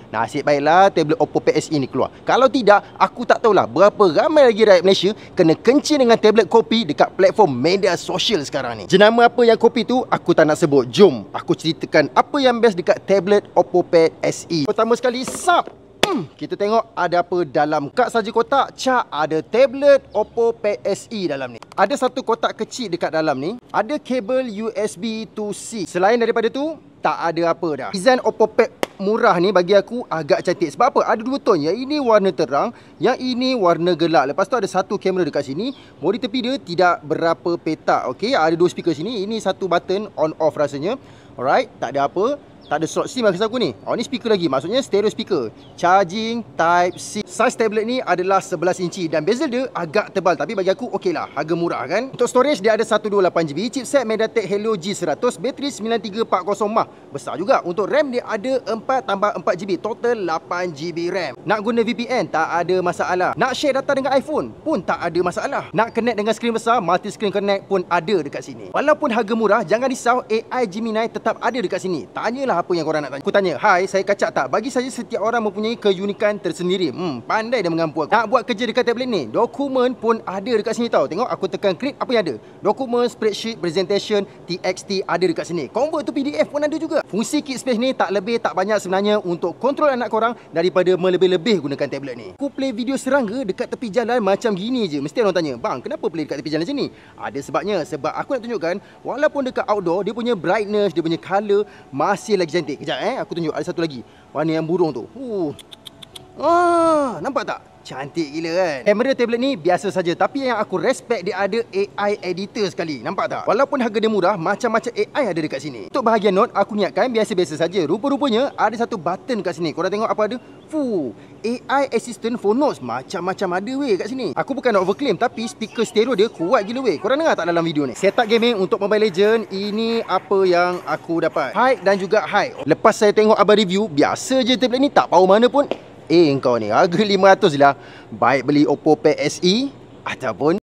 Nasib baiklah tablet Oppo Pad SE ni keluar. Kalau tidak, aku tak tahulah berapa ramai lagi rakyat Malaysia kena kencing dengan tablet kopi dekat platform media sosial sekarang ni. Jenama apa yang kopi tu, aku tak nak sebut. Jom, aku ceritakan apa yang best dekat tablet Oppo Pad SE. Pertama sekali, kita tengok ada apa dalam kad saja kotak. Cak, ada tablet Oppo Pad SE dalam ni. Ada satu kotak kecil dekat dalam ni. Ada kabel USB to C. Selain daripada tu, tak ada apa dah. Design Oppo Pad murah ni bagi aku agak cantik. Sebab apa? Ada dua tone. Yang ini warna terang, yang ini warna gelap. Lepas tu ada satu kamera dekat sini. Bodi tepi dia tidak berapa petak. Okey, ada dua speaker sini. Ini satu button on off rasanya. Alright, tak ada apa. Tak ada slot SIM maksud aku ni. Oh, ni speaker lagi. Maksudnya stereo speaker. Charging type C. Saiz tablet ni adalah 11 inci dan bezel dia agak tebal, tapi bagi aku okey lah. Harga murah kan. Untuk storage dia ada 128GB, chipset MediaTek Helio G100, bateri 9340 mAh. Besar juga. Untuk RAM dia ada 4 tambah 4GB, total 8GB RAM. Nak guna VPN tak ada masalah. Nak share data dengan iPhone pun tak ada masalah. Nak connect dengan skrin besar, multi screen connect pun ada dekat sini. Walaupun harga murah, jangan risau, AI Gemini tetap ada dekat sini. Tanyalah apa yang korang nak tanya. Aku tanya, "Hai, saya kacak tak?" Bagi saja setiap orang mempunyai keunikan tersendiri. Pandai dia mengampu aku. Nak buat kerja dekat tablet ni, dokumen pun ada dekat sini tau. Tengok aku tekan create, apa yang ada? Dokumen, spreadsheet, presentation, TXT ada dekat sini. Convert to PDF pun ada juga. Fungsi keep space ni tak lebih tak banyak sebenarnya untuk kontrol anak korang daripada melebih-lebih gunakan tablet ni. Aku play video serangga dekat tepi jalan macam gini je. Mesti orang tanya, "Bang, kenapa play dekat tepi jalan sini?" Ada sebabnya. Sebab aku nak tunjukkan walaupun dekat outdoor, dia punya brightness, dia punya color masih lagi cantik. Kejap aku tunjuk. Ada satu lagi. Warna yang burung tu. Nampak tak? Cantik gila kan? Kamera tablet ni biasa saja, tapi yang aku respect dia ada AI editor sekali. Nampak tak? Walaupun harga dia murah, macam-macam AI ada dekat sini. Untuk bahagian note, aku niatkan biasa-biasa saja. Rupa-rupanya ada satu button kat sini. Korang tengok apa ada? AI assistant for notes. Macam-macam ada weh kat sini. Aku bukan nak overclaim, tapi speaker stereo dia kuat gila weh. Korang dengar tak dalam video ni? Setup gaming untuk Mobile Legends. Ini apa yang aku dapat. Height dan juga height. Lepas saya tengok abang review, biasa je tablet ni, tak power mana pun. Engkau ni harga 500 lah. Baik beli Oppo Pad SE ataupun